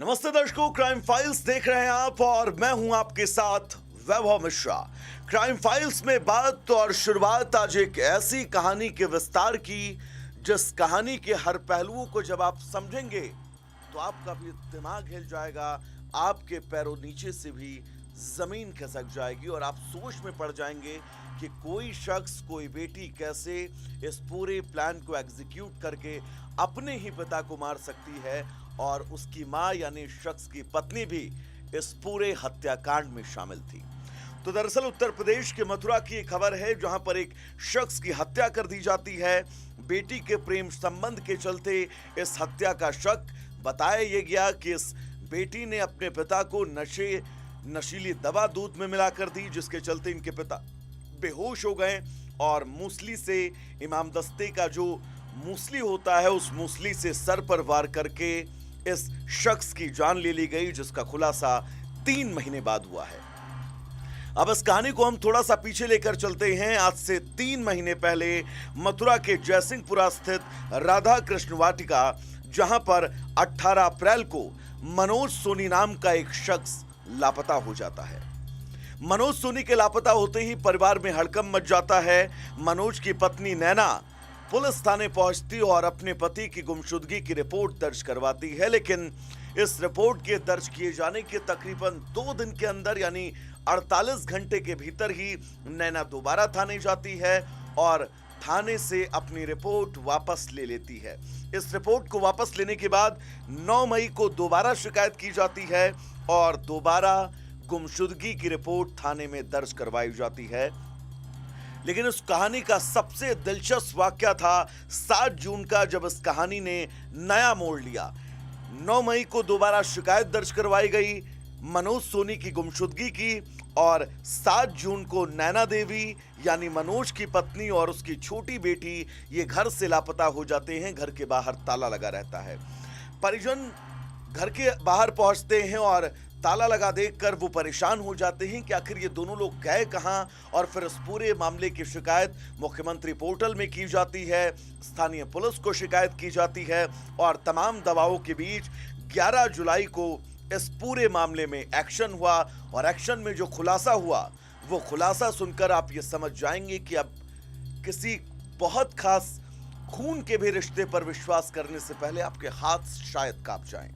नमस्ते दर्शकों, crime files देख रहे हैं आप और मैं हूं आपके साथ वैभव मिश्रा। क्राइम फाइल्स में बात और शुरुआत आज एक ऐसी कहानी के विस्तार की जिस कहानी के हर पहलुओं को जब आप समझेंगे तो आपका भी दिमाग हिल जाएगा, आपके पैरों नीचे से भी जमीन खिसक जाएगी और आप सोच में पड़ जाएंगे कि कोई शख्स, कोई बेटी कैसे इस पूरे प्लान को एग्जीक्यूट करके अपने ही पिता को मार सकती है और उसकी मां यानी शख्स की पत्नी भी इस पूरे हत्याकांड में शामिल थी। तो दरअसल उत्तर प्रदेश के मथुरा की एक खबर है जहां पर एक शख्स की हत्या कर दी जाती है। बेटी के प्रेम संबंध के चलते इस हत्या का शक बताया यह गया कि इस बेटी ने अपने पिता को नशीली दवा दूध में मिलाकर दी, जिसके चलते इनके पिता बेहोश हो गए और मूसली से, इमाम दस्ते का जो मूसली होता है उस मूसली से सर पर वार करके इस शख्स की जान ले ली गई, जिसका खुलासा 3 महीने बाद हुआ है। अब इस कहानी को हम थोड़ा सा पीछे लेकर चलते हैं। आज से 3 महीने पहले मथुरा के जयसिंहपुरा स्थित राधा कृष्ण वाटिका, जहां पर 18 अप्रैल को मनोज सोनी नाम का एक शख्स लापता हो जाता है। मनोज सोनी के लापता होते ही परिवार में हड़कंप मच जाता है। मनोज की पत्नी नैना पुलिस थाने पहुंचती और अपने पति की गुमशुदगी की रिपोर्ट दर्ज करवाती है, लेकिन इस रिपोर्ट के दर्ज किए जाने के तकरीबन 2 दिन के अंदर यानी 48 घंटे के भीतर ही नैना दोबारा थाने जाती है और थाने से अपनी रिपोर्ट वापस ले लेती है। इस रिपोर्ट को वापस लेने के बाद 9 मई को दोबारा शिकायत की जाती है और दोबारा गुमशुदगी की रिपोर्ट थाने में दर्ज करवाई जाती है। लेकिन उस कहानी का सबसे दिलचस्प वाकया था 7 जून का, जब इस कहानी ने नया मोड़ लिया। 9 मई को दोबारा शिकायत दर्ज करवाई गई मनोज सोनी की गुमशुदगी की और 7 जून को नैना देवी यानी मनोज की पत्नी और उसकी छोटी बेटी ये घर से लापता हो जाते हैं। घर के बाहर ताला लगा रहता है। परिजन घर के बाहर पहुंचते हैं और ताला लगा देखकर वो परेशान हो जाते हैं कि आखिर ये दोनों लोग गए कहां। और फिर इस पूरे मामले की शिकायत मुख्यमंत्री पोर्टल में की जाती है, स्थानीय पुलिस को शिकायत की जाती है और तमाम दबावों के बीच 11 जुलाई को इस पूरे मामले में एक्शन हुआ और एक्शन में जो खुलासा हुआ वो खुलासा सुनकर आप ये समझ जाएंगे कि अब किसी बहुत खास खून के भी रिश्ते पर विश्वास करने से पहले आपके हाथ शायद कांप जाएं।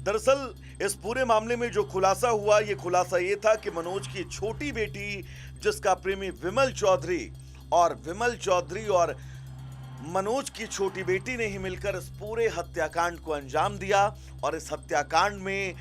दरअसल इस पूरे मामले में जो खुलासा हुआ, ये खुलासा ये था कि मनोज की छोटी बेटी, जिसका प्रेमी विमल चौधरी और मनोज की छोटी बेटी ने ही मिलकर इस पूरे हत्याकांड को अंजाम दिया और इस हत्याकांड में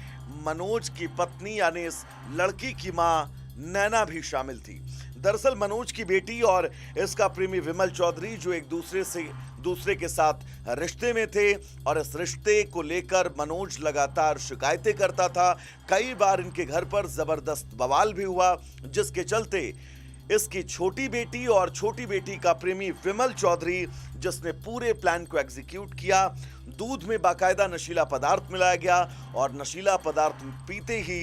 मनोज की पत्नी यानी इस लड़की की मां नैना भी शामिल थी। दरअसल मनोज की बेटी और इसका प्रेमी विमल चौधरी जो एक दूसरे के साथ रिश्ते में थे और इस रिश्ते को लेकर मनोज लगातार शिकायतें करता था। कई बार इनके घर पर जबरदस्त बवाल भी हुआ, जिसके चलते इसकी छोटी बेटी और छोटी बेटी का प्रेमी विमल चौधरी, जिसने पूरे प्लान को एग्जीक्यूट किया, दूध में बाकायदा नशीला पदार्थ मिलाया गया और नशीला पदार्थ पीते ही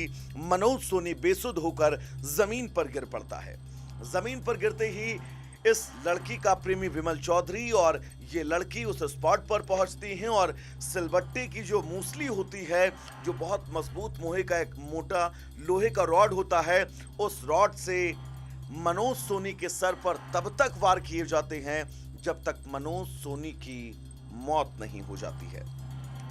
मनोज सोनी बेसुध होकर जमीन पर गिर पड़ता है। जमीन पर गिरते ही इस लड़की का प्रेमी विमल चौधरी और ये लड़की उस स्पॉट पर पहुंचती हैं और सिलबट्टे की जो मूसली होती है, जो बहुत मजबूत मोटा लोहे का रॉड होता है, उस रॉड से मनोज सोनी के सर पर तब तक वार किए जाते हैं जब तक मनोज सोनी की मौत नहीं हो जाती है।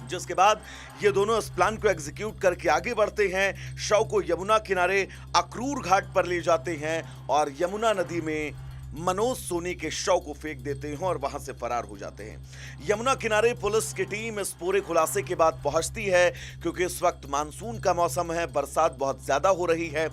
जिसके बाद ये दोनों इस प्लान को एग्जीक्यूट करके आगे बढ़ते हैं। शव को यमुना किनारे अक्रूर घाट पर ले जाते हैं और यमुना नदी में मनोज सोनी के शव को फेंक देते हैं और वहां से फरार हो जाते हैं। यमुना किनारे पुलिस की टीम इस पूरे खुलासे के बाद पहुंचती है, क्योंकि इस वक्त मानसून का मौसम है, बरसात बहुत ज्यादा हो रही है,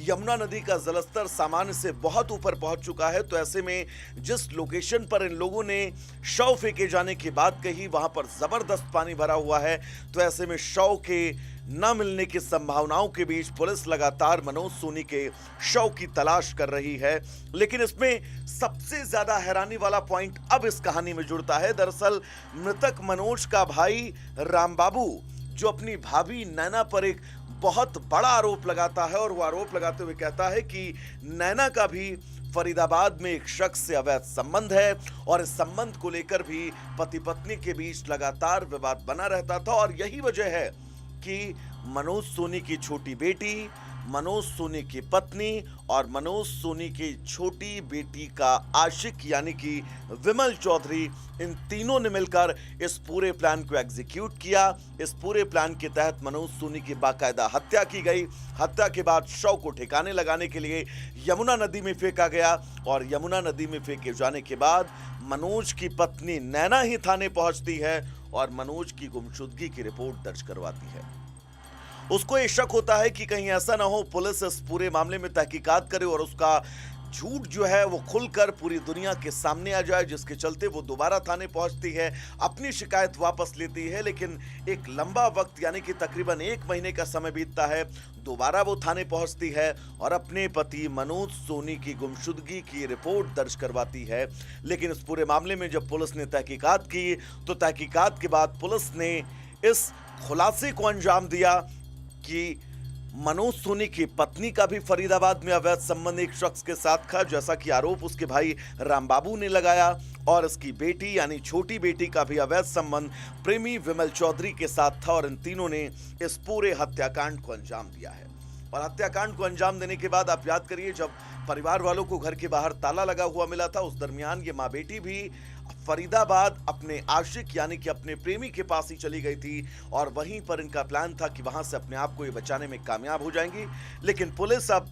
यमुना नदी का जलस्तर सामान्य से बहुत ऊपर पहुंच चुका है। तो ऐसे में जिस लोकेशन पर इन लोगों ने शव फेंके जाने की बात कही, वहां पर जबरदस्त पानी भरा हुआ है। तो ऐसे में शव के न मिलने की संभावनाओं के बीच पुलिस लगातार मनोज सोनी के शव की तलाश कर रही है। लेकिन इसमें सबसे ज्यादा हैरानी वाला पॉइंट अब इस कहानी में जुड़ता है। दरअसल मृतक मनोज का भाई रामबाबू, जो अपनी भाभी नैना पर एक बहुत बड़ा आरोप लगाता है और वो आरोप लगाते हुए कहता है कि नैना का भी फरीदाबाद में एक शख्स से अवैध संबंध है और इस संबंध को लेकर भी पति पत्नी के बीच लगातार विवाद बना रहता था और यही वजह है कि मनोज सोनी की छोटी बेटी, मनोज सोनी की पत्नी और मनोज सोनी की छोटी बेटी का आशिक यानी कि विमल चौधरी, इन तीनों ने मिलकर इस पूरे प्लान को एग्जीक्यूट किया। इस पूरे प्लान के तहत मनोज सोनी की बाकायदा हत्या की गई। हत्या के बाद शव को ठिकाने लगाने के लिए यमुना नदी में फेंका गया और यमुना नदी में फेंके जाने के बाद मनोज की पत्नी नैना ही थाने पहुंचती है और मनोज की गुमशुदगी की रिपोर्ट दर्ज करवाती है। उसको ये शक होता है कि कहीं ऐसा ना हो पुलिस इस पूरे मामले में तहकीकात करे और उसका झूठ जो है वो खुलकर पूरी दुनिया के सामने आ जाए, जिसके चलते वो दोबारा थाने पहुंचती है, अपनी शिकायत वापस लेती है। लेकिन एक लंबा वक्त यानी कि तकरीबन 1 महीने का समय बीतता है, दोबारा वो थाने पहुंचती है और अपने पति मनोज सोनी की गुमशुदगी की रिपोर्ट दर्ज करवाती है। लेकिन इस पूरे मामले में जब पुलिस ने तहकीकात की तो तहकीकात के बाद पुलिस ने इस खुलासे को अंजाम दिया कि मनोज सोनी की पत्नी का भी फरीदाबाद में अवैध संबंध एक शख्स के साथ था, जैसा कि आरोप उसके भाई रामबाबू ने लगाया, और इसकी बेटी यानी छोटी बेटी का भी अवैध संबंध प्रेमी विमल चौधरी के साथ था। और इन तीनों ने इस पूरे हत्याकांड को अंजाम दिया है। और हत्याकांड को अंजाम देने के बाद आप याद करिए, जब परिवार वालों को घर के बाहर ताला लगा हुआ मिला था, उस दरमियान ये माँ बेटी भी फरीदाबाद अपने आशिक यानी कि अपने प्रेमी के पास ही चली गई थी और वहीं पर इनका प्लान था कि वहां से अपने आप को ये बचाने में कामयाब हो जाएंगी। लेकिन पुलिस अब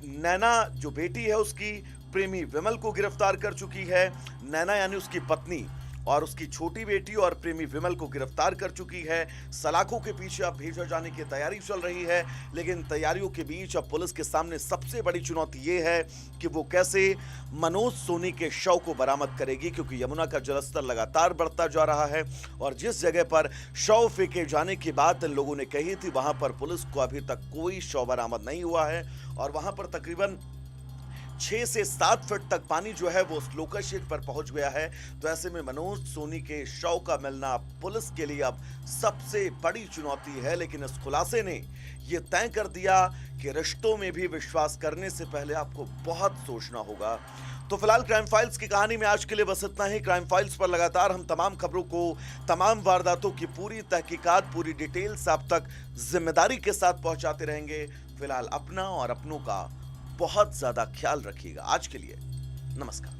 नैना जो बेटी है उसकी प्रेमी विमल को गिरफ्तार कर चुकी है। नैना यानी उसकी पत्नी और उसकी छोटी बेटी और प्रेमी विमल को गिरफ्तार कर चुकी है। सलाखों के पीछे अब भेजा जाने की तैयारी चल रही है। लेकिन तैयारियों के बीच अब पुलिस के सामने सबसे बड़ी चुनौती ये है कि वो कैसे मनोज सोनी के शव को बरामद करेगी, क्योंकि यमुना का जलस्तर लगातार बढ़ता जा रहा है और जिस जगह पर शव फेंके जाने की बात इन लोगों ने कही थी वहां पर पुलिस को अभी तक कोई शव बरामद नहीं हुआ है और वहां पर तकरीबन 6 से 7 फीट तक पानी जो है वो स्लोकर शीट पर पहुंच गया है। तो ऐसे में मनोज सोनी के शव का मिलना पुलिस के लिए अब सबसे बड़ी चुनौती है। लेकिन इस खुलासे ने ये तय कर दिया कि रिश्तों में भी विश्वास करने से पहले आपको बहुत सोचना होगा। तो फिलहाल क्राइम फाइल्स की कहानी में आज के लिए बस इतना ही। क्राइम फाइल्स पर लगातार हम तमाम खबरों को, तमाम वारदातों की पूरी तहकीकात, पूरी डिटेल्स आप तक जिम्मेदारी के साथ पहुंचाते रहेंगे। फिलहाल अपना और अपनों का बहुत ज्यादा ख्याल रखिएगा। आज के लिए नमस्कार।